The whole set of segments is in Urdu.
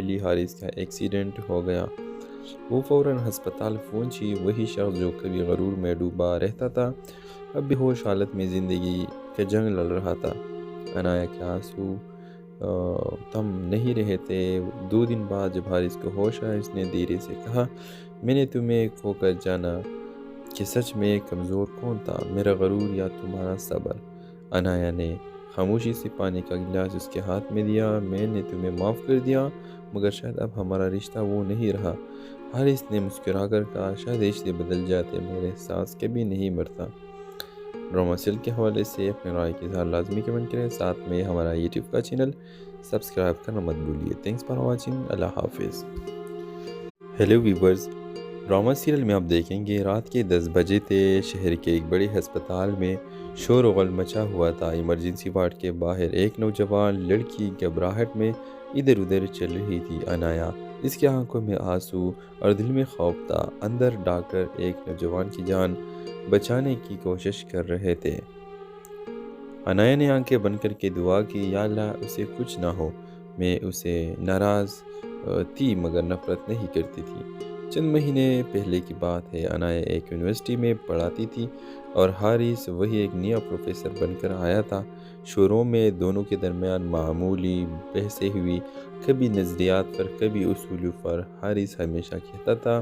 ملی حارث کا ایکسیڈنٹ ہو گیا۔ وہ فوراً ہسپتال پہنچی۔ وہی شخص جو کبھی غرور میں ڈوبا رہتا تھا اب بے ہوش حالت میں زندگی کا جنگ لڑ رہا تھا۔ عنایا کے آنسو تھم نہیں رہے تھے۔ 2 دن بعد جب حارث کو ہوش آیا، اس نے دھیرے سے کہا، میں نے تمہیں کھو کر جانا کہ سچ میں کمزور کون تھا، میرا غرور یا تمہارا صبر؟ عنایا نے خاموشی سے پانی کا گلاس اس کے ہاتھ میں دیا۔ میں نے تمہیں معاف کر دیا مگر شاید اب ہمارا رشتہ وہ نہیں رہا۔ حارث نے مسکرا کر کہا، شاید رشتے بدل جاتے مگر احساس کبھی نہیں مرتا۔ ڈرامہ سیریل کے حوالے سے اپنے رائے کے اظہار لازمی کمنٹ کریں، ساتھ میں ہمارا یوٹیوب کا چینل سبسکرائب کرنا مت بھولیے۔ تھینکس فار واچنگ، اللہ حافظ۔ ہیلو ویورز، ڈرامہ سیریل میں آپ دیکھیں گے رات کے 10 بجے تھے۔ شہر کے ایک بڑے ہسپتال میں شور و غل مچا ہوا تھا۔ ایمرجنسی وارڈ کے باہر ایک نوجوان لڑکی گھبراہٹ میں ادھر ادھر چل رہی تھی۔ عنایا، اس کی آنکھوں میں آنسو اور دل میں خوف تھا۔ اندر ڈاکٹر ایک نوجوان کی جان بچانے کی کوشش کر رہے تھے۔ عنایا نے آنکھیں بند کر کے دعا کی، یا اللہ اسے کچھ نہ ہو۔ میں اسے ناراض تھی مگر نفرت نہیں کرتی تھی۔ چند مہینے پہلے کی بات ہے۔ عنایا ایک یونیورسٹی میں پڑھاتی تھی اور حارث وہی ایک نیا پروفیسر بن کر آیا تھا۔ شروع میں دونوں کے درمیان معمولی بحثیں ہوئی، کبھی نظریات پر کبھی اصولوں پر۔ حارث ہمیشہ کہتا تھا،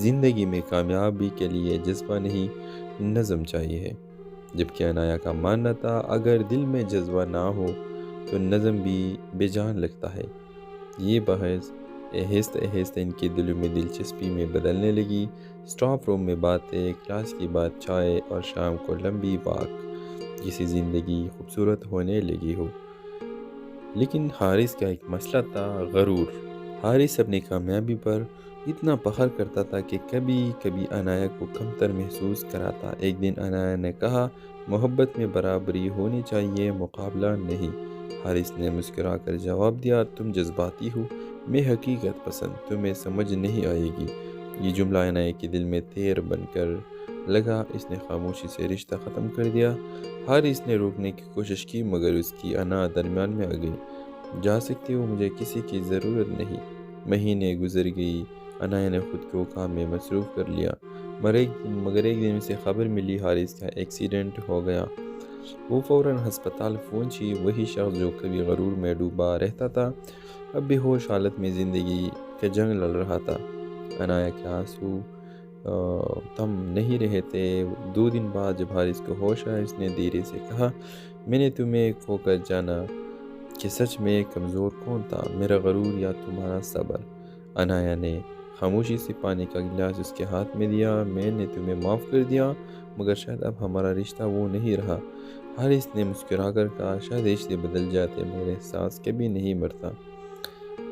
زندگی میں کامیابی کے لیے جذبہ نہیں، نظم چاہیے ہے، جبکہ عنایا کا ماننا تھا اگر دل میں جذبہ نہ ہو تو نظم بھی بے جان لگتا ہے۔ یہ بحث آہستہ آہستہ ان کے دلوں میں دلچسپی میں بدلنے لگی۔ اسٹاف روم میں باتیں، کلاس کے بعد چائے اور شام کو لمبی واک، جیسی زندگی خوبصورت ہونے لگی ہو۔ لیکن حارث کا ایک مسئلہ تھا، غرور۔ حارث اپنی کامیابی پر اتنا فخر کرتا تھا کہ کبھی کبھی عنایا کو کمتر محسوس کراتا۔ ایک دن عنایا نے کہا، محبت میں برابری ہونی چاہیے، مقابلہ نہیں۔ حارث نے مسکرا کر جواب دیا، تم جذباتی ہو، میں حقیقت پسند، تمہیں سمجھ نہیں آئے گی۔ یہ جملہ عنایا کے دل میں تیر بن کر لگا۔ اس نے خاموشی سے رشتہ ختم کر دیا۔ حارث نے روکنے کی کوشش کی مگر اس کی انا درمیان میں آ گئی۔ جا سکتی ہو، مجھے کسی کی ضرورت نہیں۔ مہینے گزر گئی۔ عنایا نے خود کو کام میں مصروف کر لیا مگر ایک دن اسے خبر ملی حارث کا ایکسیڈنٹ ہو گیا۔ وہ فوراً ہسپتال پہنچی۔ وہی شخص جو کبھی غرور میں ڈوبا رہتا تھا اب بے ہوش حالت میں زندگی کا جنگ لڑ رہا تھا۔ عنایا کے آنسو تھم نہیں رہے تھے۔ 2 دن بعد جب حارث کو ہوش آیا، اس نے دھیرے سے کہا، میں نے تمہیں کھو کر جانا کہ سچ میں کمزور کون تھا، میرا غرور یا تمہارا صبر؟ عنایا نے خاموشی سے پانی کا گلاس اس کے ہاتھ میں دیا۔ میں نے تمہیں معاف کر دیا مگر شاید اب ہمارا رشتہ وہ نہیں رہا۔ حارث نے مسکرا کر کہا، شاید رشتے بدل جاتے مگر احساس کبھی نہیں مرتا۔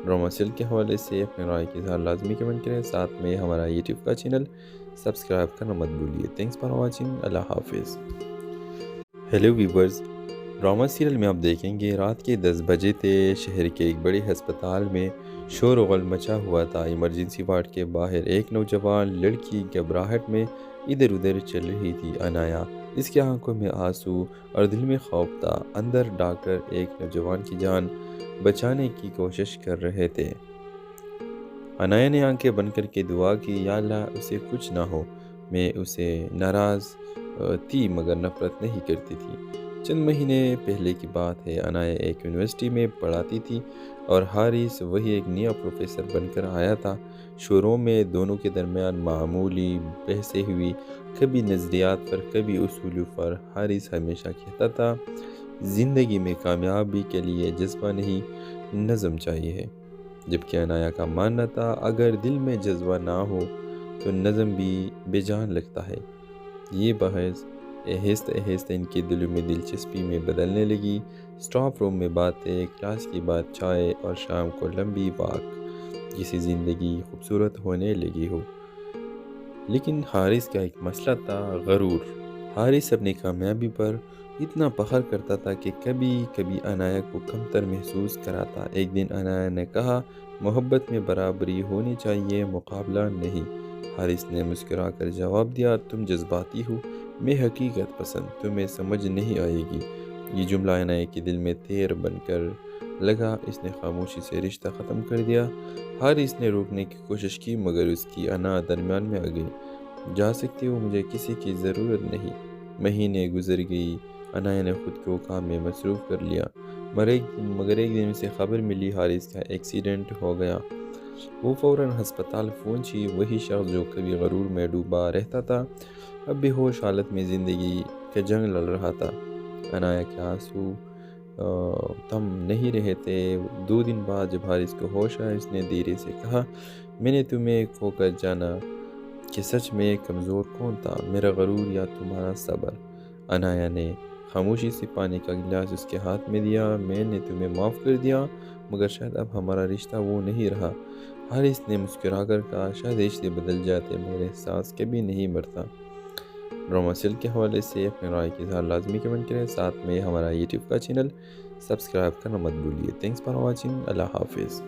ڈرامہ سیریل کے حوالے سے اپنے رائے کے اظہار لازمی کمنٹ کریں، ساتھ میں ہمارا یوٹیوب کا چینل سبسکرائب کرنا مت بھولیے۔ تھینکس فار واچنگ، اللہ حافظ۔ ہیلو ویورز، ڈرامہ سیریل میں آپ دیکھیں گے رات کے 10 بجے تھے۔ شہر کے ایک بڑے ہسپتال میں شور و غل مچا ہوا تھا۔ ایمرجنسی وارڈ کے باہر ایک نوجوان لڑکی گھبراہٹ میں ادھر ادھر چل رہی تھی۔ عنایا، اس کی آنکھوں میں آنسو اور دل میں خوف تھا۔ اندر ڈاکٹر ایک نوجوان کی جان بچانے کی کوشش کر رہے تھے۔ عنایا نے آنکھیں بند کر کے دعا کی، یا اللہ اسے کچھ نہ ہو۔ میں اسے ناراض تھی مگر نفرت نہیں کرتی تھی۔ چند مہینے پہلے کی بات ہے۔ عنایا ایک یونیورسٹی میں پڑھاتی تھی اور حارث وہی ایک نیا پروفیسر بن کر آیا تھا۔ شروع میں دونوں کے درمیان معمولی بحثیں ہوئی، کبھی نظریات پر کبھی اصولوں پر۔ حارث ہمیشہ کہتا تھا، زندگی میں کامیابی کے لیے جذبہ نہیں، نظم چاہیے ہے، جبکہ عنایا کا ماننا تھا اگر دل میں جذبہ نہ ہو تو نظم بھی بے جان لگتا ہے۔ یہ بحث آہستہ آہستہ ان کے دلوں میں دلچسپی میں بدلنے لگی۔ اسٹاف روم میں باتیں، کلاس کے بعد چائے اور شام کو لمبی واک، جیسی زندگی خوبصورت ہونے لگی ہو۔ لیکن حارث کا ایک مسئلہ تھا، غرور۔ حارث اپنی کامیابی پر اتنا فخر کرتا تھا کہ کبھی کبھی عنایا کو کمتر محسوس کراتا۔ ایک دن عنایا نے کہا، محبت میں برابری ہونی چاہیے، مقابلہ نہیں۔ حارث نے مسکرا کر جواب دیا، تم جذباتی ہو، میں حقیقت پسند، تمہیں سمجھ نہیں آئے گی۔ یہ جملہ عنایا کے دل میں تیر بن کر لگا اس نے خاموشی سے رشتہ ختم کر دیا۔ حارث نے روکنے کی کوشش کی مگر اس کی انا درمیان میں آ گئی۔ جا سکتی ہو، مجھے کسی کی ضرورت نہیں۔ مہینے گزر گئی، انایا نے خود کو کام میں مصروف کر لیا، مگر ایک دن اسے خبر ملی حارث کا ایکسیڈنٹ ہو گیا۔ وہ فوراً ہسپتال پہنچی۔ وہی شخص جو کبھی غرور میں ڈوبا رہتا تھا اب بے ہوش حالت میں زندگی کا جنگ لڑ رہا تھا۔ انایا کے آنسو تھم نہیں رہے تھے۔ 2 دن بعد جب حارث کو ہوش آیا، اس نے دھیرے سے کہا، میں نے تمہیں کھو کر جانا کہ سچ میں کمزور کون تھا، میرا غرور یا تمہارا صبر؟ انایا نے خاموشی سے پانی کا گلاس اس کے ہاتھ میں دیا۔ میں نے تمہیں معاف کر دیا مگر شاید اب ہمارا رشتہ وہ نہیں رہا۔ حارث نے مسکرا کر کہا، شاید رشتے بدل جاتے مگر احساس کبھی نہیں مرتا۔ ڈرامہ سیل کے حوالے سے اپنے رائے کے اظہار لازمی کمنٹ کریں، ساتھ میں ہمارا یوٹیوب کا چینل سبسکرائب کرنا مت بھولیے۔ تھینکس فار واچنگ، اللہ حافظ۔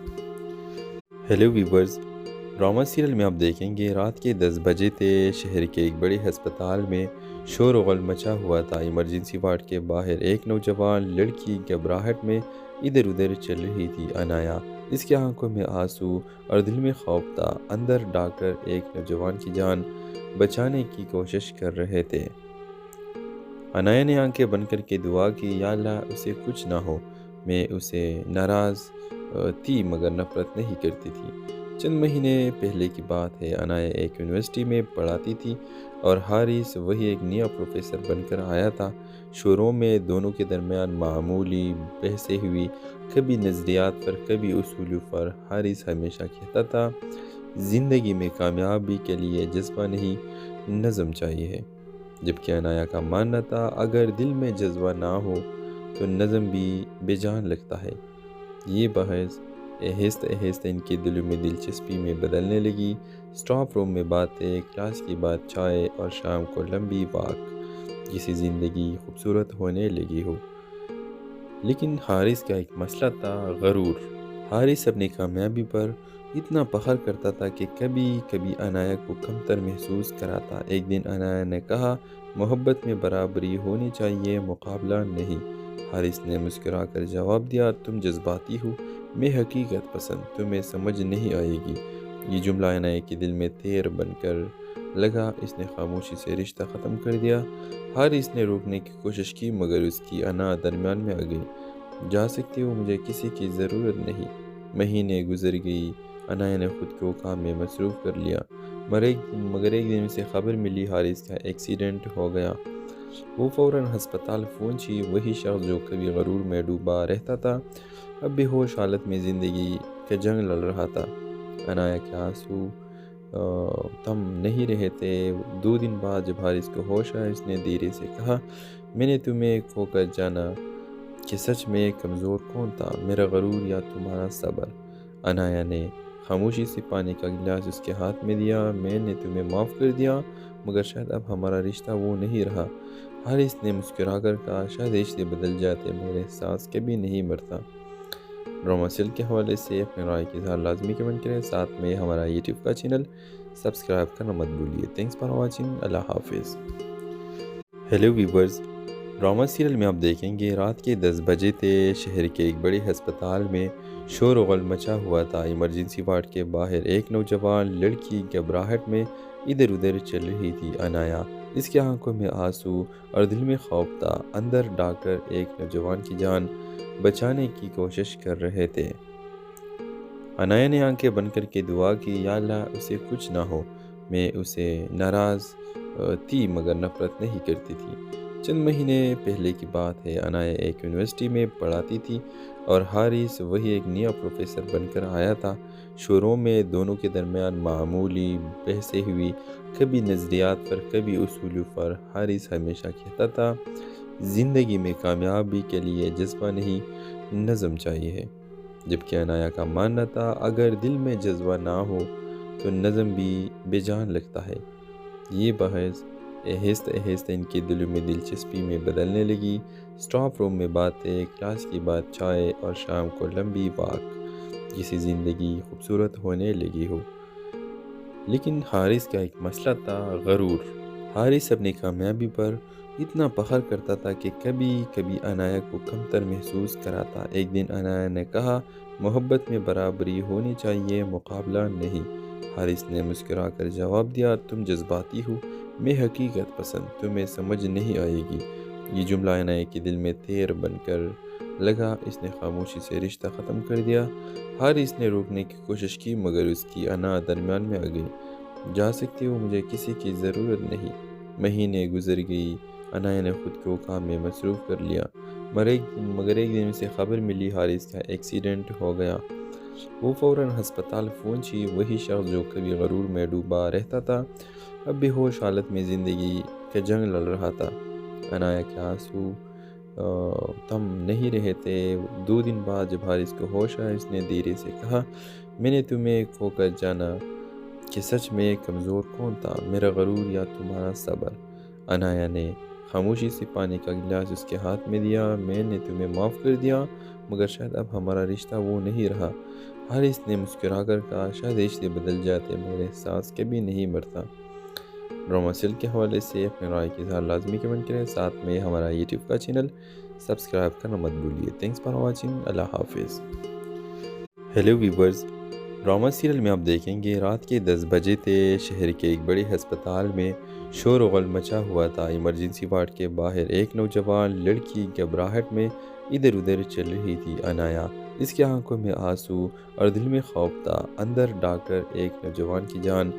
ہیلو ویورز، ڈرامہ سیریل میں آپ دیکھیں گے رات کے 10 بجے تھے۔ شہر کے ایک بڑے ہسپتال میں شور و غل مچا ہوا تھا۔ ایمرجنسی وارڈ کے باہر ایک نوجوان لڑکی گھبراہٹ میں ادھر ادھر چل رہی تھی۔ انایا، اس کی آنکھوں میں آنسو اور دل میں خوف تھا۔ اندر ڈاکٹر ایک نوجوان کی جان بچانے کی کوشش کر رہے تھے۔ انایا نے آنکھیں بند کر کے دعا کی، یا اللہ اسے کچھ نہ ہو۔ میں اسے ناراض تھی مگر نفرت نہیں کرتی تھی۔ چند مہینے پہلے کی بات ہے، انایا ایک یونیورسٹی میں پڑھاتی تھی اور حارث وہی ایک نیا پروفیسر بن کر آیا تھا۔ شروع میں دونوں کے درمیان معمولی بحثیں ہوئی، کبھی نظریات پر کبھی اصولوں پر۔ حارث ہمیشہ کہتا تھا، زندگی میں کامیابی کے لیے جذبہ نہیں، نظم چاہیے، جبکہ انایا کا ماننا تھا اگر دل میں جذبہ نہ ہو تو نظم بھی بے جان لگتا ہے۔ یہ بحث آہستہ آہستہ ان کے دلوں میں دلچسپی میں بدلنے لگی۔ اسٹاف روم میں باتیں، کلاس کی بات، چائے اور شام کو لمبی واک، جیسی زندگی خوبصورت ہونے لگی ہو۔ لیکن حارث کا ایک مسئلہ تھا، غرور۔ حارث اپنی کامیابی پر اتنا فخر کرتا تھا کہ کبھی کبھی انایا کو کمتر محسوس کراتا۔ ایک دن انایا نے کہا، محبت میں برابری ہونی چاہیے، مقابلہ نہیں۔ حارث نے مسکرا کر جواب دیا، تم جذباتی ہو، میں حقیقت پسند، تمہیں سمجھ نہیں آئے گی۔ یہ جملہ انایا کے دل میں تیر بن کر لگا، اس نے خاموشی سے رشتہ ختم کر دیا۔ حارث نے روکنے کی کوشش کی مگر اس کی انا درمیان میں آ گئی۔ جا سکتی ہو، مجھے کسی کی ضرورت نہیں۔ مہینے گزر گئی، انایا نے خود کو کام میں مصروف کر لیا، مگر ایک دن اسے خبر ملی حارث کا ایکسیڈنٹ ہو گیا۔ وہ فوراً ہسپتال پہنچی۔ وہی شخص جو کبھی غرور میں ڈوبا رہتا تھا اب بے ہوش حالت میں زندگی کا جنگ لڑ رہا تھا۔ انایا کے آنسو تھم نہیں رہے تھے۔ 2 دن بعد جب حارث کو ہوش آیا، اس نے دھیرے سے کہا، میں نے تمہیں کھو کر جانا کہ سچ میں کمزور کون تھا، میرا غرور یا تمہارا صبر؟ انایا نے خاموشی سے پانی کا گلاس اس کے ہاتھ میں دیا۔ میں نے تمہیں معاف کر دیا مگر شاید اب ہمارا رشتہ وہ نہیں رہا۔ حارث نے مسکرا کر کہا، شاید رشتے بدل جاتے مگر احساس کبھی نہیں مرتا۔ ڈرامہ سیل کے حوالے سے اپنے رائے کے اظہار لازمی کمنٹ کریں، ساتھ میں ہمارا یوٹیوب کا چینل سبسکرائب کرنا مت بھولیے۔ تھینکس فار واچنگ، اللہ حافظ۔ ہیلو ویورز، ڈرامہ سیریل میں آپ دیکھیں گے رات کے 10 بجے تھے۔ شہر کے ایک بڑے ہسپتال میں شور و غل مچا ہوا تھا۔ ایمرجنسی وارڈ کے باہر ایک نوجوان لڑکی گھبراہٹ میں ادھر ادھر چل رہی تھی۔ انایا، اس کی آنکھوں میں آنسو اور دل میں خوف تھا۔ اندر ڈاکٹر ایک نوجوان کی جان بچانے کی کوشش کر رہے تھے۔ انایا نے آنکھیں بند کر کے دعا کی، یا اللہ اسے کچھ نہ ہو۔ میں اسے ناراض تھی مگر نفرت نہیں کرتی تھی۔ چند مہینے پہلے کی بات ہے، انایا ایک یونیورسٹی میں پڑھاتی تھی اور حارث وہی ایک نیا پروفیسر بن کر آیا تھا۔ شروع میں دونوں کے درمیان معمولی بحثیں ہوئی، کبھی نظریات پر کبھی اصولوں پر۔ حارث ہمیشہ کہتا تھا، زندگی میں کامیابی کے لیے جذبہ نہیں، نظم چاہیے، جبکہ انایا کا ماننا تھا اگر دل میں جذبہ نہ ہو تو نظم بھی بے جان لگتا ہے۔ یہ بحث آہستہ آہستہ ان کے دلوں میں دلچسپی میں بدلنے لگی۔ اسٹاف روم میں باتیں، کلاس کی بات، چائے اور شام کو لمبی واک، جیسی زندگی خوبصورت ہونے لگی ہو۔ لیکن حارث کا ایک مسئلہ تھا، غرور۔ حارث اپنی کامیابی پر اتنا فخر کرتا تھا کہ کبھی کبھی عنایا کو کمتر محسوس کراتا۔ ایک دن عنایا نے کہا، محبت میں برابری ہونی چاہیے، مقابلہ نہیں۔ حارث نے مسکرا کر جواب دیا، تم جذباتی ہو، میں حقیقت پسند، تمہیں سمجھ نہیں آئے گی۔ یہ جملہ عنایا کے دل میں تیر بن کر لگا۔ اس نے خاموشی سے رشتہ ختم کر دیا۔ حارث نے روکنے کی کوشش کی مگر اس کی انا درمیان میں آ گئی۔ جا سکتے ہو، مجھے کسی کی ضرورت نہیں۔ مہینے گزر گئی، عنایا نے خود کو کام میں مصروف کر لیا، مگر ایک دن اسے خبر ملی حارث کا ایکسیڈنٹ ہو گیا۔ وہ فوراً ہسپتال پہنچی۔ وہی شخص جو کبھی غرور میں ڈوبا رہتا تھا اب بے ہوش حالت میں زندگی کا جنگ لڑ رہا تھا۔ عنایا کے آنسو تھم نہیں رہے تھے۔ 2 دن بعد جب حارث کو ہوش آیا، اس نے دھیرے سے کہا، میں نے تمہیں کھو کر جانا کہ سچ میں کمزور کون تھا، میرا غرور یا تمہارا صبر؟ عنایا نے خاموشی سے پانی کا گلاس اس کے ہاتھ میں دیا۔ میں نے تمہیں معاف کر دیا مگر شاید اب ہمارا رشتہ وہ نہیں رہا۔ حارث نے مسکرا کر کہا، شاید رشتے بدل جاتے مگر احساس کبھی نہیں مرتا۔ ڈرامہ سیل کے حوالے سے اپنے رائے کے اظہار لازمی کمنٹ کریں، ساتھ میں ہمارا یوٹیوب کا چینل سبسکرائب کرنا مت بھولیے۔ تھینکس فار واچنگ، اللہ حافظ۔ ہیلو ویورز، ڈرامہ سیریل میں آپ دیکھیں گے رات کے 10 بجے تھے۔ شہر کے ایک بڑے ہسپتال میں شور و غل مچا ہوا تھا۔ ایمرجنسی وارڈ کے باہر ایک نوجوان لڑکی گھبراہٹ میں ادھر ادھر چل رہی تھی۔ عنایا، اس کی آنکھوں میں آنسو اور دل میں خوف تھا۔ اندر ڈاکٹر ایک نوجوان کی جان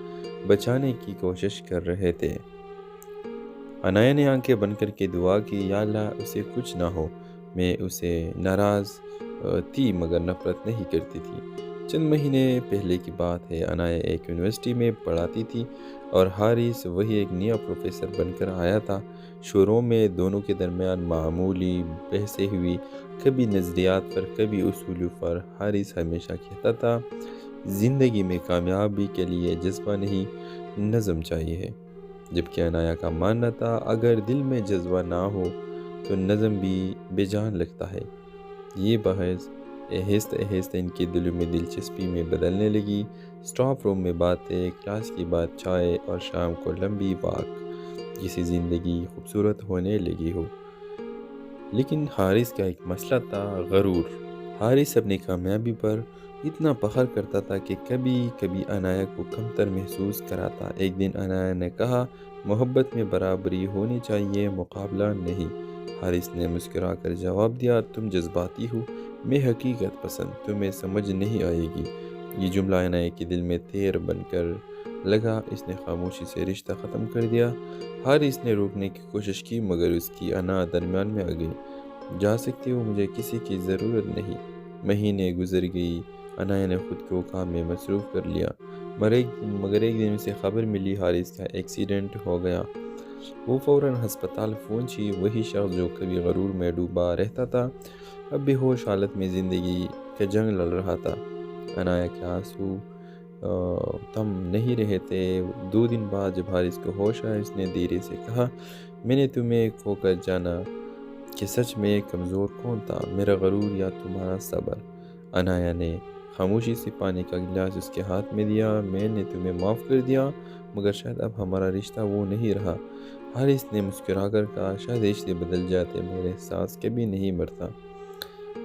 بچانے کی کوشش کر رہے تھے۔ عنایا نے آنکھیں بند کر کے دعا کی، یا اللہ اسے کچھ نہ ہو۔ میں اسے ناراض تھی مگر نفرت نہیں کرتی تھی۔ چند مہینے پہلے کی بات ہے، عنایا ایک یونیورسٹی میں پڑھاتی تھی اور حارث وہی ایک نیا پروفیسر بن کر آیا تھا۔ شروع میں دونوں کے درمیان معمولی بحثیں ہوئی، کبھی نظریات پر کبھی اصولوں پر۔ حارث ہمیشہ کہتا تھا، زندگی میں کامیابی کے لیے جذبہ نہیں، نظم چاہیے، جبکہ عنایا کا ماننا تھا اگر دل میں جذبہ نہ ہو تو نظم بھی بے جان لگتا ہے۔ یہ بحث آہستہ آہستہ ان کے دلوں میں دلچسپی میں بدلنے لگی۔ اسٹاف روم میں باتیں، کلاس کی بات چائے اور شام کو لمبی واک، جیسی زندگی خوبصورت ہونے لگی ہو۔ لیکن حارث کا ایک مسئلہ تھا، غرور۔ حارث اپنی کامیابی پر اتنا فخر کرتا تھا کہ کبھی کبھی عنایا کو کمتر محسوس کراتا۔ ایک دن عنایا نے کہا، محبت میں برابری ہونی چاہیے، مقابلہ نہیں۔ حارث نے مسکرا کر جواب دیا، تم جذباتی ہو، میں حقیقت پسند، تمہیں سمجھ نہیں آئے گی۔ یہ جملہ عنایا کے دل میں تیر بن کر لگا۔ اس نے خاموشی سے رشتہ ختم کر دیا۔ حارث نے روکنے کی کوشش کی مگر اس کی انا درمیان میں آ گئی۔ جا سکتے ہو، مجھے کسی کی ضرورت نہیں۔ مہینے گزر گئی، عنایا نے خود کو کام میں مصروف کر لیا، مگر ایک دن اسے خبر ملی حارث کا ایکسیڈنٹ ہو گیا۔ وہ فوراً ہسپتال پہنچی۔ وہی شخص جو کبھی غرور میں ڈوبا رہتا تھا اب بے ہوش حالت میں زندگی کا جنگ لڑ رہا تھا۔ عنایا کے آنسو تھم نہیں رہے تھے۔ 2 دن بعد جب حارث کو ہوش آیا، اس نے دھیرے سے کہا، میں نے تمہیں کھو کر جانا کہ سچ میں کمزور کون تھا، میرا غرور یا تمہارا صبر؟ عنایا نے خاموشی سے پانی کا گلاس اس کے ہاتھ میں دیا۔ میں نے تمہیں معاف کر دیا مگر شاید اب ہمارا رشتہ وہ نہیں رہا۔ حارث نے مسکرا کر کہا، شاید رشتے بدل جاتے مگر احساس کبھی نہیں مرتا۔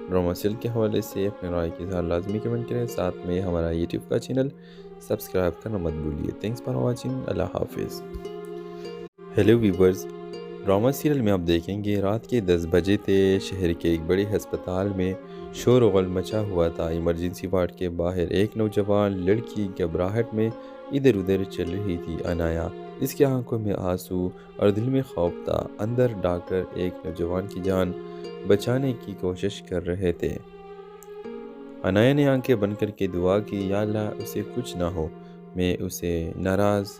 ڈرامہ سیل کے حوالے سے اپنے رائے کے اظہار لازمی کمنٹ کریں، ساتھ میں ہمارا یوٹیوب کا چینل سبسکرائب کرنا مت بھولیے۔ تھینکس فار واچنگ، اللہ حافظ۔ ہیلو ویورز، ڈرامہ سیریل میں آپ دیکھیں گے رات کے 10 بجے تھے۔ شہر کے ایک بڑے ہسپتال میں شور و غل مچا ہوا تھا۔ ایمرجنسی وارڈ کے باہر ایک نوجوان لڑکی گھبراہٹ میں ادھر ادھر چل رہی تھی۔ عنایا، اس کی آنکھوں میں آنسو اور دل میں خوف تھا۔ اندر ڈاکٹر ایک نوجوان کی جان بچانے کی کوشش کر رہے تھے۔ عنایا نے آنکھیں بند کر کے دعا کی، یا اللہ اسے کچھ نہ ہو۔ میں اسے ناراض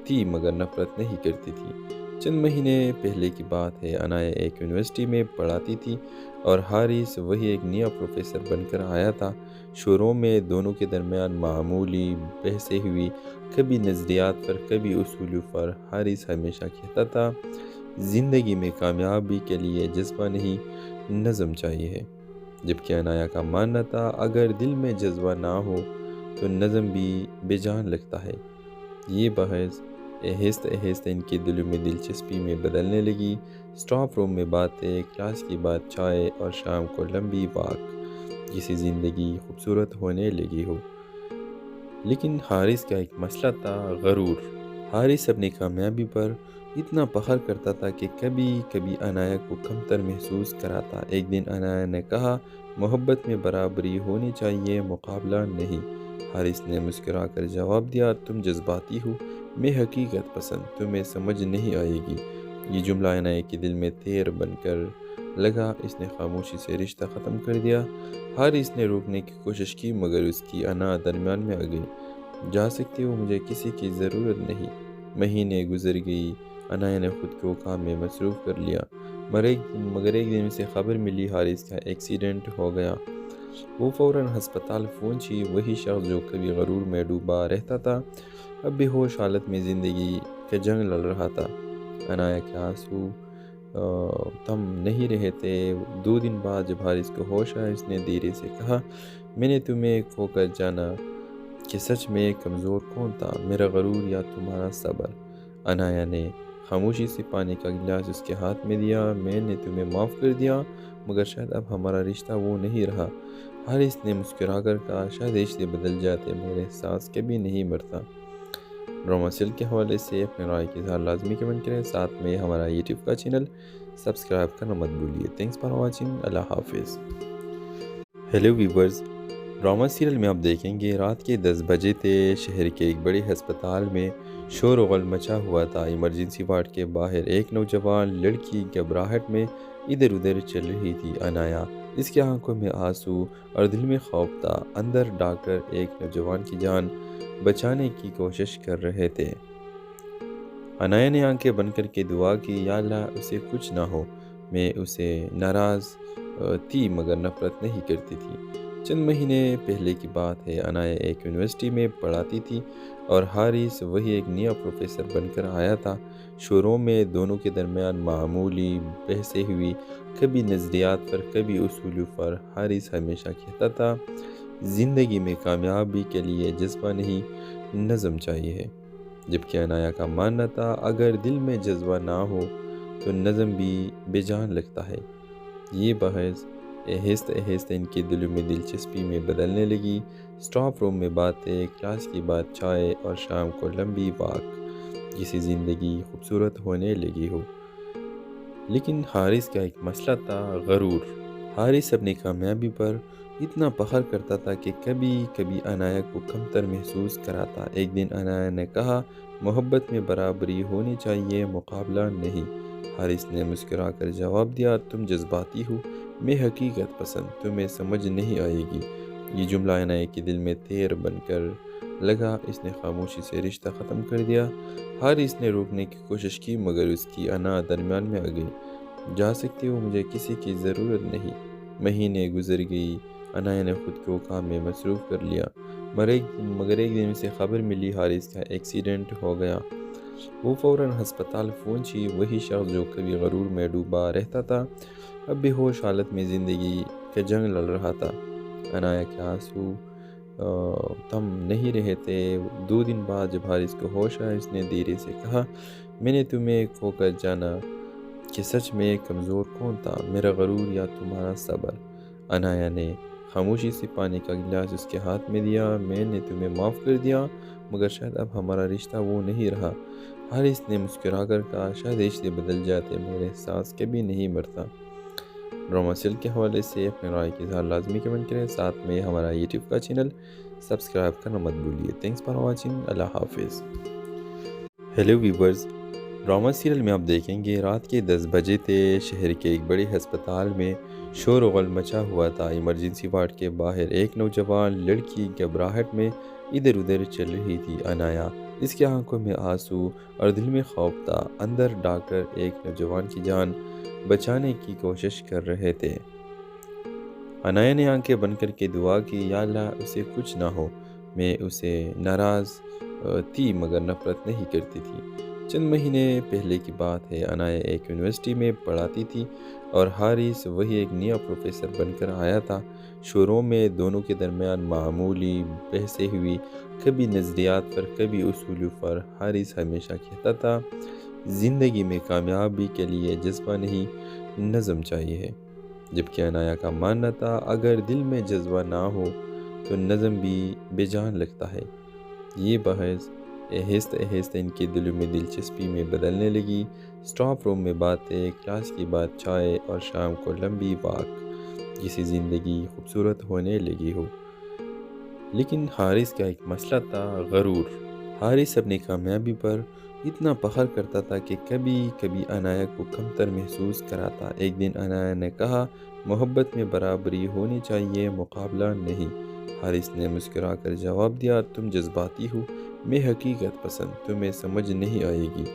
تھی مگر نفرت نہیں کرتی تھی۔ چند مہینے پہلے کی بات ہے، عنایا ایک یونیورسٹی میں پڑھاتی تھی اور حارث وہی ایک نیا پروفیسر بن کر آیا تھا۔ شروع میں دونوں کے درمیان معمولی بحثیں ہوئی، کبھی نظریات پر کبھی اصولوں پر۔ حارث ہمیشہ کہتا تھا، زندگی میں کامیابی کے لیے جذبہ نہیں، نظم چاہیے، جبکہ عنایا کا ماننا تھا اگر دل میں جذبہ نہ ہو تو نظم بھی بے جان لگتا ہے۔ یہ بحث آہستہ ان کے دلوں میں دلچسپی میں بدلنے لگی۔ اسٹاف روم میں باتیں، کلاس کی بات، چائے اور شام کو لمبی واک، جیسی زندگی خوبصورت ہونے لگی ہو۔ لیکن حارث کا ایک مسئلہ تھا، غرور۔ حارث اپنی کامیابی پر اتنا فخر کرتا تھا کہ کبھی کبھی عنایا کو کمتر محسوس کراتا۔ ایک دن عنایا نے کہا، محبت میں برابری ہونی چاہیے، مقابلہ نہیں۔ حارث نے مسکرا کر جواب دیا، تم جذباتی ہو، میں حقیقت پسند، تمہیں سمجھ نہیں آئے گی۔ یہ جملہ عنایا کے دل میں تیر بن کر لگا۔ اس نے خاموشی سے رشتہ ختم کر دیا۔ حارث نے روکنے کی کوشش کی مگر اس کی انا درمیان میں آ گئی۔ جا سکتی ہو، مجھے کسی کی ضرورت نہیں۔ مہینے گزر گئی، عنایا نے خود کو کام میں مصروف کر لیا، مگر ایک دن اسے خبر ملی حارث کا ایکسیڈنٹ ہو گیا۔ وہ فوراً ہسپتال پہنچی۔ وہی شخص جو کبھی غرور میں ڈوبا رہتا تھا، اب بے ہوش حالت میں زندگی کا جنگ لڑ رہا تھا۔ عنایا کے آنسو تھم نہیں رہے تھے۔ 2 دن بعد جب حارث کو ہوش آیا، اس نے دھیرے سے کہا، میں نے تمہیں کھو کر جانا کہ سچ میں کمزور کون تھا، میرا غرور یا تمہارا صبر؟ عنایا نے خاموشی سے پانی کا گلاس اس کے ہاتھ میں دیا۔ میں نے تمہیں معاف کر دیا مگر شاید اب ہمارا رشتہ وہ نہیں رہا۔ حارث نے مسکرا کر کہا، شاید رشتے بدل جاتے مگر احساس کبھی نہیں مرتا۔ ڈرامہ سیل کے حوالے سے اپنے رائے کے اظہار لازمی کمنٹ کریں، ساتھ میں ہمارا یوٹیوب کا چینل سبسکرائب کرنا مت بھولیے۔ تھینکس فار واچنگ، اللہ حافظ۔ ہیلو ویورز، ڈرامہ سیریل میں آپ دیکھیں گے رات کے 10 بجے تھے۔ شہر کے ایک بڑے ہسپتال میں شور و غل مچا ہوا تھا۔ ایمرجنسی وارڈ کے باہر ایک نوجوان لڑکی گھبراہٹ میں ادھر ادھر چل رہی تھی۔ عنایا، اس کی آنکھوں میں آنسو اور دل میں خوف تھا۔ اندر ڈاکٹر ایک نوجوان کی جان بچانے کی کوشش کر رہے تھے۔ عنایا نے آنکھیں بند کر کے دعا کی، یا اللہ اسے کچھ نہ ہو۔ میں اسے ناراض تھی مگر نفرت نہیں کرتی تھی۔ چند مہینے پہلے کی بات ہے، عنایا ایک یونیورسٹی میں پڑھاتی تھی اور حارث وہی ایک نیا پروفیسر بن کر آیا تھا۔ شروع میں دونوں کے درمیان معمولی بحثیں ہوئی، کبھی نظریات پر، کبھی اصولوں پر۔ حارث ہمیشہ کہتا تھا، زندگی میں کامیابی کے لیے جذبہ نہیں، نظم چاہیے، جبکہ عنایا کا ماننا تھا، اگر دل میں جذبہ نہ ہو تو نظم بھی بے جان لگتا ہے۔ یہ بحث آہستہ ان کے دلوں میں دلچسپی میں بدلنے لگی۔ اسٹاف روم میں باتیں، کلاس کی بات، چائے اور شام کو لمبی واک، جیسی زندگی خوبصورت ہونے لگی ہو۔ لیکن حارث کا ایک مسئلہ تھا، غرور۔ حارث اپنی کامیابی پر اتنا فخر کرتا تھا کہ کبھی کبھی عنایا کو کمتر محسوس کراتا۔ ایک دن عنایا نے کہا، محبت میں برابری ہونی چاہیے، مقابلہ نہیں۔ حارث نے مسکرا کر جواب دیا، تم جذباتی ہو، میں حقیقت پسند، تمہیں سمجھ نہیں آئے گی۔ یہ جملہ عنایا کے دل میں تیر بن کر لگا۔ اس نے خاموشی سے رشتہ ختم کر دیا۔ حارث نے روکنے کی کوشش کی مگر اس کی انا درمیان میں آ گئی۔ جا سکتی ہو، مجھے کسی کی ضرورت نہیں۔ مہینے گزر گئی، عنایا نے خود کو کام میں مصروف کر لیا، مگر ایک دن اسے خبر ملی حارث کا ایکسیڈنٹ ہو گیا۔ وہ فوراً ہسپتال پہنچی۔ وہی شخص جو کبھی غرور میں ڈوبا رہتا تھا، اب بے ہوش حالت میں زندگی کا جنگ لڑ رہا تھا۔ عنایا کے آنسو تھم نہیں رہے تھے۔ 2 دن بعد جب حارث کو ہوش آیا، اس نے دھیرے سے کہا، میں نے تمہیں کھو کر جانا کہ سچ میں کمزور کون تھا، میرا غرور یا تمہارا صبر؟ عنایا نے خاموشی سے پانی کا گلاس اس کے ہاتھ میں دیا۔ میں نے تمہیں معاف کر دیا مگر شاید اب ہمارا رشتہ وہ نہیں رہا۔ حارث نے مسکرا کر کہا، شاید رشتے بدل جاتے مگر احساس کبھی نہیں مرتا۔ ڈرامہ سیل کے حوالے سے اپنے رائے کے اظہار لازمی کمنٹ کریں، ساتھ میں ہمارا یوٹیوب کا چینل سبسکرائب کرنا مت بھولیے۔ تھینکس فار واچنگ، اللہ حافظ۔ ہیلو ویورز، ڈرامہ سیریل میں آپ دیکھیں گے رات کے 10 بجے تھے۔ شہر کے ایک بڑے ہسپتال میں شور و غل مچا ہوا تھا۔ ایمرجنسی وارڈ کے باہر ایک نوجوان لڑکی گھبراہٹ میں ادھر ادھر چل رہی تھی۔ عنایا، اس کی آنکھوں میں آنسو اور دل میں خوف تھا۔ اندر ڈاکٹر ایک نوجوان کی جان بچانے کی کوشش کر رہے تھے۔ عنایا نے آنکھیں بند کر کے دعا کی، یا اللہ اسے کچھ نہ ہو۔ میں اسے ناراض تھی مگر نفرت نہیں کرتی تھی۔ چند مہینے پہلے کی بات ہے، عنایا ایک یونیورسٹی میں پڑھاتی تھی اور حارث وہی ایک نیا پروفیسر بن کر آیا تھا۔ شروع میں دونوں کے درمیان معمولی بحثیں ہوئی، کبھی نظریات پر کبھی اصولوں پر۔ حارث ہمیشہ کہتا تھا زندگی میں کامیابی کے لیے جذبہ نہیں، نظم چاہیے ہے، جبکہ عنایا کا ماننا تھا اگر دل میں جذبہ نہ ہو تو نظم بھی بے جان لگتا ہے۔ یہ بحث آہستہ آہستہ ان کے دلوں میں دلچسپی میں بدلنے لگی۔ اسٹاف روم میں باتیں، کلاس کے بعد چائے اور شام کو لمبی واک، جیسی زندگی خوبصورت ہونے لگی ہو۔ لیکن حارث کا ایک مسئلہ تھا، غرور۔ حارث اپنی کامیابی پر اتنا فخر کرتا تھا کہ کبھی کبھی عنایا کو کمتر محسوس کراتا۔ ایک دن عنایا نے کہا محبت میں برابری ہونی چاہیے، مقابلہ نہیں۔ حارث نے مسکرا کر جواب دیا تم جذباتی ہو، میں حقیقت پسند، تمہیں سمجھ نہیں آئے گی۔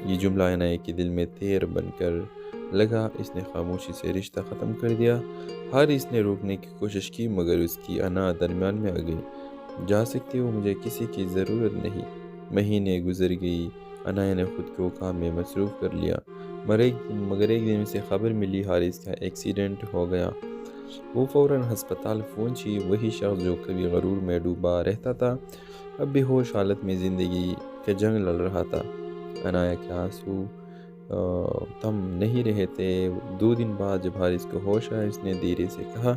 یہ جملہ عنایا کے دل میں تیر بن کر لگا، اس نے خاموشی سے رشتہ ختم کر دیا۔ حارث نے روکنے کی کوشش کی مگر اس کی انا درمیان میں آ گئی۔ جا سکتی ہو، مجھے کسی کی ضرورت نہیں۔ مہینے گزر گئی، عنایا نے خود کو کام میں مصروف کر لیا، مگر ایک دن اسے خبر ملی حارث کا ایکسیڈنٹ ہو گیا۔ وہ فوراً ہسپتال پہنچی۔ وہی شخص جو کبھی غرور میں ڈوبا رہتا تھا اب بے ہوش حالت میں زندگی کا جنگ لڑ رہا تھا۔ عنایا کے آنسو تھم نہیں رہے تھے۔ 2 دن بعد جب حارث کو ہوش آیا اس نے دھیرے سے کہا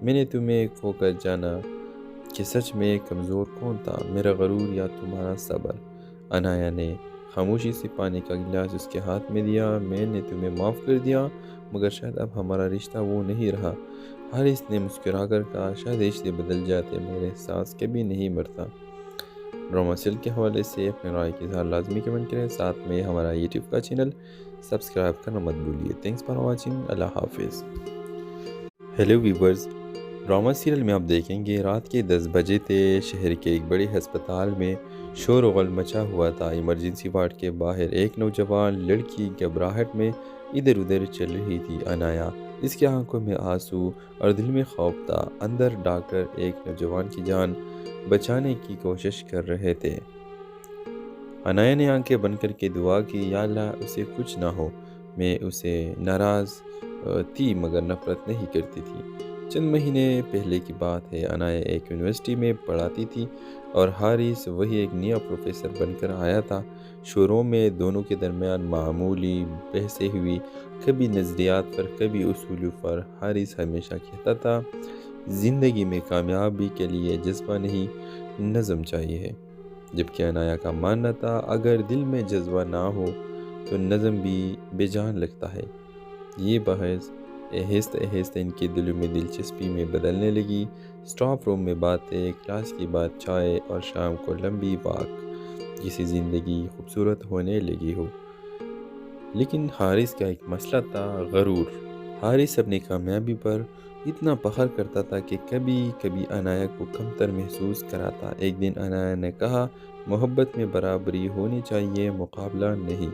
میں نے تمہیں کھو کر جانا کہ سچ میں کمزور کون تھا، میرا غرور یا تمہارا صبر؟ عنایا نے خاموشی سے پانی کا گلاس اس کے ہاتھ میں دیا۔ میں نے تمہیں معاف کر دیا مگر شاید اب ہمارا رشتہ وہ نہیں رہا۔ حارث نے مسکرا کر کہا شاید رشتے بدل جاتے مگر احساس کبھی نہیں مرتا۔ ڈرامہ سیل کے حوالے سے اپنے رائے کی اظہار لازمی کمنٹ کریں، ساتھ میں ہمارا یوٹیوب کا چینل سبسکرائب کرنا مت بھولیے۔ تھینکس فار واچنگ، اللہ حافظ۔ ہیلو ویورز، ڈرامہ سیریل میں آپ دیکھیں گے رات کے 10 بجے تھے۔ شہر کے ایک بڑے ہسپتال میں شور و غل مچا ہوا تھا۔ ایمرجنسی وارڈ کے باہر ایک نوجوان لڑکی گھبراہٹ میں ادھر ادھر چل رہی تھی۔ عنایا، اس کی آنکھوں میں آنسو اور دل میں خوف تھا۔ اندر ڈاکٹر ایک نوجوان کی جان بچانے کی کوشش کر رہے تھے۔ عنایا نے آنکھیں بند کر کے دعا کی، یا اللہ اسے کچھ نہ ہو۔ میں اسے ناراض تھی مگر نفرت نہیں کرتی تھی۔ چند مہینے پہلے کی بات ہے، عنایا ایک یونیورسٹی میں پڑھاتی تھی اور حارث وہی ایک نیا پروفیسر بن کر آیا تھا۔ شروع میں دونوں کے درمیان معمولی بحثیں ہوئی، کبھی نظریات پر کبھی اصولوں پر۔ حارث ہمیشہ کہتا تھا زندگی میں کامیابی کے لیے جذبہ نہیں، نظم چاہیے ہے، جبکہ عنایا کا ماننا تھا اگر دل میں جذبہ نہ ہو تو نظم بھی بے جان لگتا ہے۔ یہ بحث آہستہ آہستہ ان کے دلوں میں دلچسپی میں بدلنے لگی۔ اسٹاف روم میں باتیں، کلاس کے بعد چائے اور شام کو لمبی واک، جیسی زندگی خوبصورت ہونے لگی ہو۔ لیکن حارث کا ایک مسئلہ تھا، غرور۔ حارث اپنی کامیابی پر اتنا فخر کرتا تھا کہ کبھی کبھی عنایا کو کمتر محسوس کراتا۔ ایک دن عنایا نے کہا محبت میں برابری ہونی چاہیے، مقابلہ نہیں۔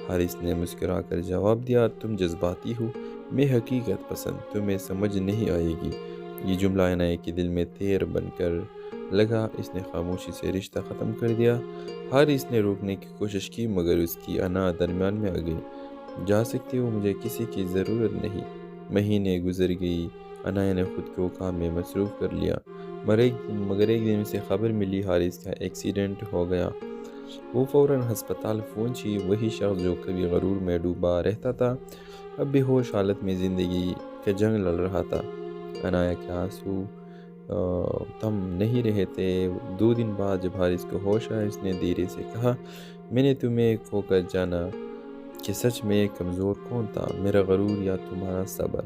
حارث نے مسکرا کر جواب دیا تم جذباتی ہو، میں حقیقت پسند، تمہیں سمجھ نہیں آئے گی۔ یہ جملہ عنایا کے دل میں تیر بن کر لگا، اس نے خاموشی سے رشتہ ختم کر دیا۔ حارث نے روکنے کی کوشش کی مگر اس کی انا درمیان میں آ گئی۔ جا سکتی ہو، مجھے کسی کی ضرورت نہیں۔ مہینے گزر گئی، عنایا نے خود کو کام میں مصروف کر لیا، مگر ایک دن اسے خبر ملی حارث کا ایکسیڈنٹ ہو گیا۔ وہ فوراً ہسپتال پہنچی۔ وہی شخص جو کبھی غرور میں ڈوبا رہتا تھا اب بے ہوش حالت میں زندگی کا جنگ لڑ رہا تھا۔ عنایا کے آنسو تھم نہیں رہے تھے۔ 2 دن بعد جب حارث کو ہوش آیا اس نے دھیرے سے کہا میں نے تمہیں کھو کر جانا کہ سچ میں کمزور کون تھا، میرا غرور یا تمہارا صبر؟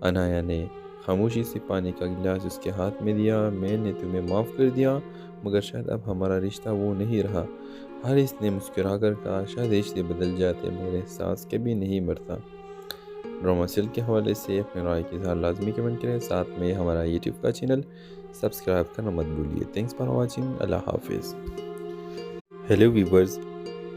عنایا نے خاموشی سے پانی کا گلاس اس کے ہاتھ میں دیا۔ میں نے تمہیں معاف کر دیا مگر شاید اب ہمارا رشتہ وہ نہیں رہا۔ حارث نے مسکرا کر کہا شاید رشتے بدل جاتے مگر احساس کبھی نہیں مرتا۔ ڈرامہ سیل کے حوالے سے اپنے رائے کی اظہار لازمی کمنٹ کریں، ساتھ میں ہمارا یوٹیوب کا چینل سبسکرائب کرنا مت بھولیے۔ تھینکس فار واچنگ، اللہ حافظ۔ ہیلو ویورز،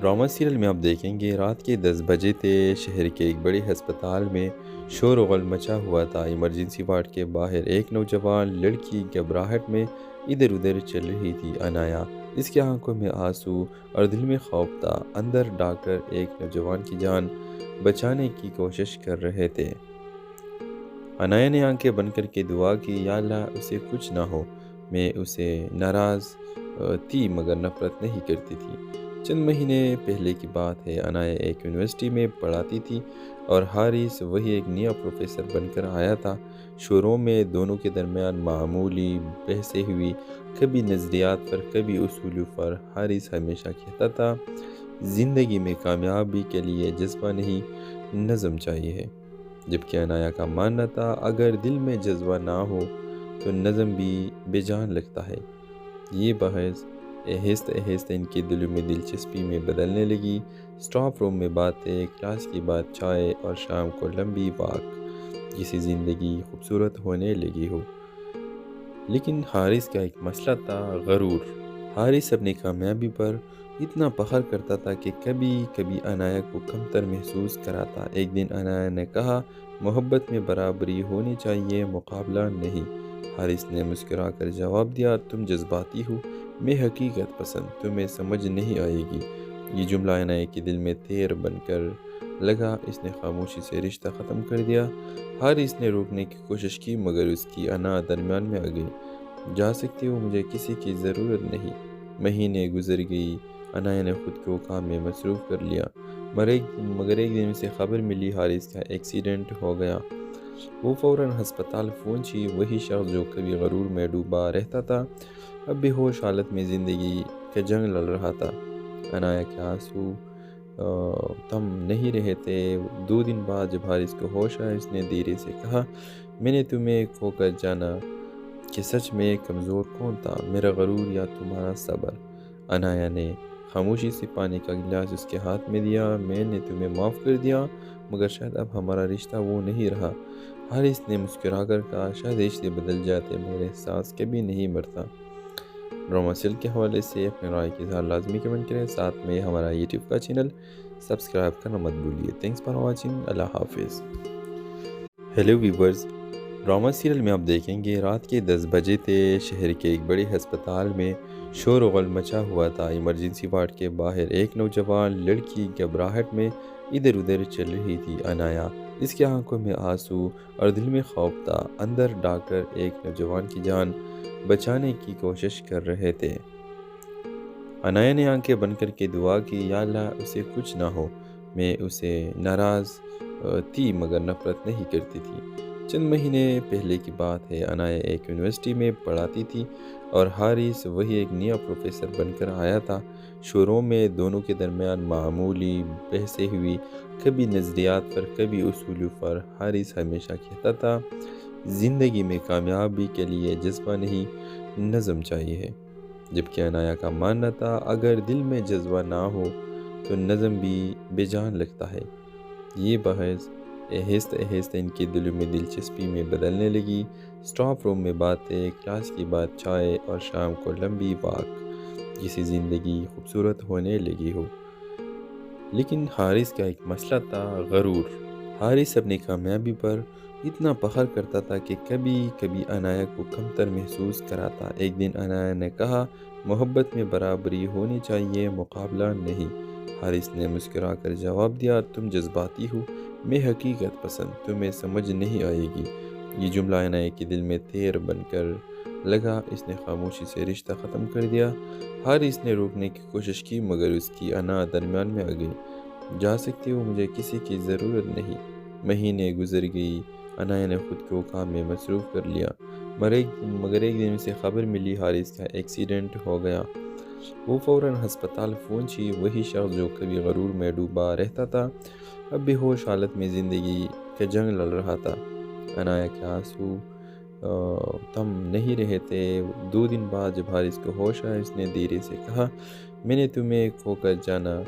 ڈرامہ سیریل میں آپ دیکھیں گے رات کے 10 بجے تھے۔ شہر کے ایک بڑے ہسپتال میں شور و غل مچا ہوا تھا۔ ایمرجنسی وارڈ کے باہر ایک نوجوان لڑکی گھبراہٹ میں ادھر ادھر چل رہی تھی۔ عنایا، اس کی آنکھوں میں آنسو اور دل میں خوف تھا۔ اندر ڈاکٹر ایک نوجوان کی جان بچانے کی کوشش کر رہے تھے۔ عنایا نے آنکھیں بند کر کے دعا کی، یا اللہ اسے کچھ نہ ہو، میں اسے ناراض تھی مگر نفرت نہیں کرتی تھی۔ چند مہینے پہلے کی بات ہے، عنایا ایک یونیورسٹی میں پڑھاتی تھی اور حارث وہی ایک نیا پروفیسر بن کر آیا تھا۔ شروع میں دونوں کے درمیان معمولی بحثیں ہوئی، کبھی نظریات پر کبھی اصولوں پر۔ حارث ہمیشہ کہتا تھا زندگی میں کامیابی کے لیے جذبہ نہیں، نظم چاہیے ہے، جبکہ عنایا کا ماننا تھا اگر دل میں جذبہ نہ ہو تو نظم بھی بے جان لگتا ہے۔ یہ بحث آہستہ آہستہ ان کے دلوں میں دلچسپی میں بدلنے لگی۔ اسٹاف روم میں باتیں، کلاس کی بات، چائے اور شام کو لمبی واک، جیسی زندگی خوبصورت ہونے لگی ہو۔ لیکن حارث کا ایک مسئلہ تھا، غرور۔ حارث اپنی کامیابی پر اتنا فخر کرتا تھا کہ کبھی کبھی عنایا کو کمتر محسوس کراتا۔ ایک دن عنایا نے کہا محبت میں برابری ہونی چاہیے، مقابلہ نہیں۔ حارث نے مسکرا کر جواب دیا تم جذباتی ہو، میں حقیقت پسند، تمہیں سمجھ نہیں آئے گی۔ یہ جملہ عنایا کے دل میں تیر بن کر لگا، اس نے خاموشی سے رشتہ ختم کر دیا۔ حارث نے روکنے کی کوشش کی مگر اس کی انا درمیان میں آ گئی۔ جا سکتی ہو، مجھے کسی کی ضرورت نہیں۔ مہینے گزر گئی، عنایا نے خود کو کام میں مصروف کر لیا، مگر ایک دن اسے خبر ملی حارث کا ایکسیڈنٹ ہو گیا۔ وہ فوراً ہسپتال پہنچی۔ وہی شخص جو کبھی غرور میں ڈوبا رہتا تھا اب بے ہوش حالت میں زندگی کا جنگ لڑ رہا تھا۔ عنایا کے آنسو تھم نہیں رہے تھے۔ 2 دن بعد جب حارث کو ہوش آیا، اس نے دھیرے سے کہا میں نے تمہیں کھو کر جانا کہ سچ میں کمزور کون تھا، میرا غرور یا تمہارا صبر؟ عنایا نے خاموشی سے پانی کا گلاس اس کے ہاتھ میں دیا، میں نے تمہیں معاف کر دیا مگر شاید اب ہمارا رشتہ وہ نہیں رہا۔ حارث نے مسکرا کر کہا شاید رشتے بدل جاتے مگر احساس کبھی نہیں مرتا۔ ڈرامہ سیل کے حوالے سے اپنے رائے کے اظہار لازمی کمنٹ کریں، ساتھ میں ہمارا یوٹیوب کا چینل سبسکرائب کرنا مت بھولیے۔ تھینکس فار واچنگ، اللہ حافظ۔ ہیلو ویورز، ڈرامہ سیریل میں آپ دیکھیں گے رات کے 10 بجے تھے، شہر کے ایک بڑے ہسپتال میں شور و غل مچا ہوا تھا۔ ایمرجنسی وارڈ کے باہر ایک نوجوان لڑکی گھبراہٹ میں ادھر ادھر چل رہی تھی۔ عنایا، اس کی آنکھوں میں آنسو اور دل میں خوف تھا۔ اندر ڈاکٹر ایک نوجوان کی جان بچانے کی کوشش کر رہے تھے۔ عنایا نے آنکھیں بند کر کے دعا کی، یا اللہ اسے کچھ نہ ہو، میں اسے ناراض تھی مگر نفرت نہیں کرتی تھی۔ چند مہینے پہلے کی بات ہے، عنایا ایک یونیورسٹی میں پڑھاتی تھی اور حارث وہی ایک نیا پروفیسر بن کر آیا تھا۔ شروع میں دونوں کے درمیان معمولی بحثیں ہوئی، کبھی نظریات پر کبھی اصولوں پر۔ حارث ہمیشہ کہتا تھا زندگی میں کامیابی کے لیے جذبہ نہیں، نظم چاہیے ہے، جبکہ عنایا کا ماننا تھا اگر دل میں جذبہ نہ ہو تو نظم بھی بے جان لگتا ہے۔ یہ بحث آہستہ آہستہ ان کے دلوں میں دلچسپی میں بدلنے لگی۔ اسٹاف روم میں باتیں، کلاس کی بات، چائے اور شام کو لمبی واک، جیسی زندگی خوبصورت ہونے لگی ہو۔ لیکن حارث کا ایک مسئلہ تھا، غرور۔ حارث اپنی کامیابی پر اتنا فخر کرتا تھا کہ کبھی کبھی عنایا کو کمتر محسوس کراتا۔ ایک دن عنایا نے کہا محبت میں برابری ہونی چاہیے، مقابلہ نہیں۔ حارث نے مسکرا کر جواب دیا تم جذباتی ہو، میں حقیقت پسند، تمہیں سمجھ نہیں آئے گی۔ یہ جملہ عنایا کے دل میں تیر بن کر لگا، اس نے خاموشی سے رشتہ ختم کر دیا۔ حارث نے روکنے کی کوشش کی مگر اس کی انا درمیان میں آ گئی۔ جا سکتی ہو، مجھے کسی کی ضرورت نہیں۔ مہینے گزر گئی، عنایا نے خود کو کام میں مصروف کر لیا، مگر ایک دن اسے خبر ملی حارث کا ایکسیڈنٹ ہو گیا۔ وہ فوراً ہسپتال پہنچی۔ وہی شخص جو کبھی غرور میں ڈوبا رہتا تھا اب بے ہوش حالت میں زندگی کا جنگ لڑ رہا تھا۔ عنایا کے آنسو تھم نہیں رہے تھے۔ 2 دن بعد جب حارث کو ہوش آیا، اس نے دھیرے سے کہا میں نے تمہیں کھو کر جانا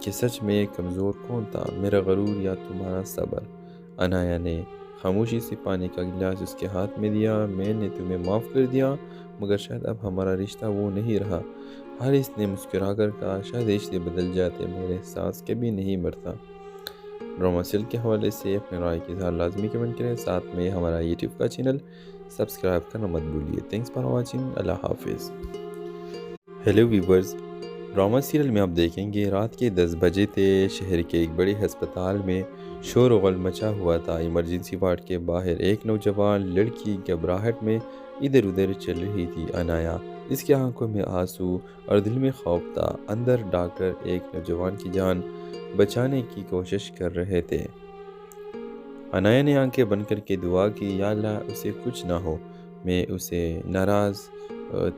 کہ سچ میں کمزور کون تھا، میرا غرور یا تمہارا صبر؟ عنایا نے خاموشی سے پانی کا گلاس اس کے ہاتھ میں دیا، میں نے تمہیں معاف کر دیا مگر شاید اب ہمارا رشتہ وہ نہیں رہا۔ حارث نے مسکرا کر کہا شاید رشتے بدل جاتے مگر احساس کبھی نہیں مرتا۔ ڈرامہ سیل کے حوالے سے اپنے رائے کے اظہار لازمی کمنٹ کریں، ساتھ میں ہمارا یوٹیوب کا چینل سبسکرائب کرنا مت بھولیے۔ تھینکس فار واچنگ، اللہ حافظ۔ ہیلو ویورز، ڈرامہ سیریل میں آپ دیکھیں گے رات کے 10 بجے تھے، شہر کے ایک بڑے ہسپتال میں شور و غل مچا ہوا تھا ایمرجنسی وارڈ کے باہر۔ ایک نوجوان لڑکی گھبراہٹ میں ادھر ادھر چل رہی تھی۔ انایا، اس کی آنکھوں میں آنسو اور دل میں خوف تھا۔ اندر ڈاکٹر ایک نوجوان کی جان بچانے کی کوشش کر رہے تھے۔ انایا نے آنکھیں بند کر کے دعا کی، یا اللہ اسے کچھ نہ ہو۔ میں اسے ناراض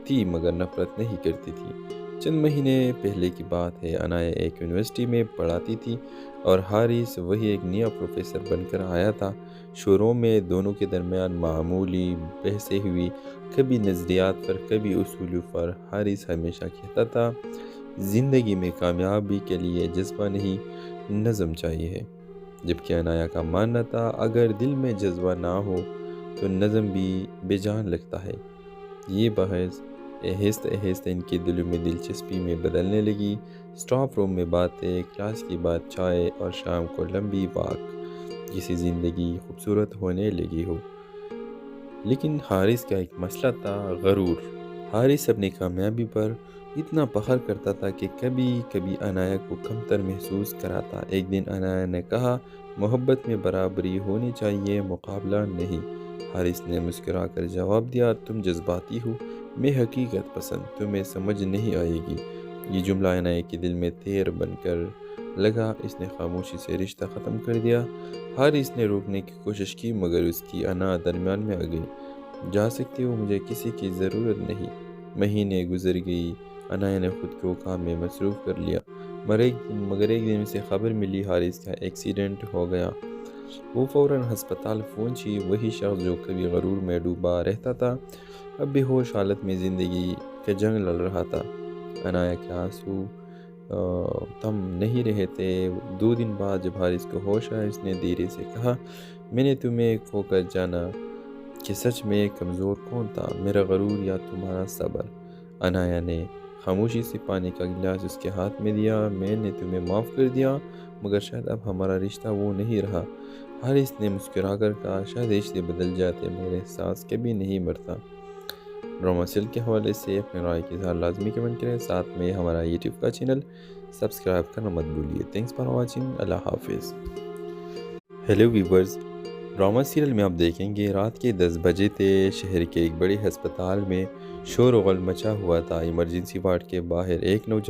تھی مگر نفرت نہیں کرتی تھی۔ چند مہینے پہلے کی بات ہے۔ انایا ایک یونیورسٹی میں پڑھاتی تھی اور حارث وہی ایک نیا پروفیسر بن کر آیا تھا۔ شروع میں دونوں کے درمیان معمولی بحثیں ہوئی، کبھی نظریات پر کبھی اصولوں پر۔ حارث ہمیشہ کہتا تھا زندگی میں کامیابی کے لیے جذبہ نہیں، نظم چاہیے، جبکہ انایا کا ماننا تھا اگر دل میں جذبہ نہ ہو تو نظم بھی بے جان لگتا ہے۔ یہ بحث آہستہ آہستہ ان کے دلوں میں دلچسپی میں بدلنے لگی۔ اسٹاف روم میں باتیں، کلاس کے بعد چائے اور شام کو لمبی واک، جیسی زندگی خوبصورت ہونے لگی ہو۔ لیکن حارث کا ایک مسئلہ تھا، غرور۔ حارث اپنی کامیابی پر اتنا فخر کرتا تھا کہ کبھی کبھی انایا کو کمتر محسوس کراتا۔ ایک دن انایا نے کہا محبت میں برابری ہونی چاہیے، مقابلہ نہیں۔ حارث نے مسکرا کر جواب دیا تم جذباتی ہو، میں حقیقت پسند، تمہیں سمجھ نہیں آئے گی۔ یہ جملہ انایا کے دل میں تیر بن کر لگا۔ اس نے خاموشی سے رشتہ ختم کر دیا۔ حارث نے روکنے کی کوشش کی مگر اس کی انا درمیان میں آ گئی۔ جا سکتی ہو، مجھے کسی کی ضرورت نہیں۔ مہینے گزر گئی، انایا نے خود کو کام میں مصروف کر لیا، مگر ایک دن اسے خبر ملی حارث کا ایکسیڈنٹ ہو گیا۔ وہ فوراً ہسپتال پہنچی۔ وہی شخص جو کبھی غرور میں ڈوبا رہتا تھا اب بے ہوش حالت میں زندگی کا جنگ لڑ رہا تھا۔ انایا کے آنسو تھم نہیں رہے تھے۔ 2 دن بعد جب حارث کو ہوش آیا اس نے دھیرے سے کہا میں نے تمہیں کھو کر جانا کہ سچ میں کمزور کون تھا، میرا غرور یا تمہارا صبر؟ انایا نے خاموشی سے پانی کا گلاس اس کے ہاتھ میں دیا۔ میں نے تمہیں معاف کر دیا مگر شاید اب ہمارا رشتہ وہ نہیں رہا۔ حارث نے مسکرا کر کہا شاید رشتے بدل جاتے مگر احساس کبھی نہیں مرتا۔ ڈرامہ سیل کے حوالے سے اپنے رائے کے اظہار لازمی کمنٹ کریں، ساتھ میں ہمارا یوٹیوب کا چینل سبسکرائب کرنا مت بھولیے۔ تھینکس فار واچنگ، اللہ حافظ۔ ہیلو ویورز، ڈرامہ سیریل میں آپ دیکھیں گے رات کے 10 بجے تھے۔ شہر کے ایک بڑے ہسپتال میں شور و غل مچا ہوا تھا۔ ایمرجنسی وارڈ کے باہر ایک نوجوان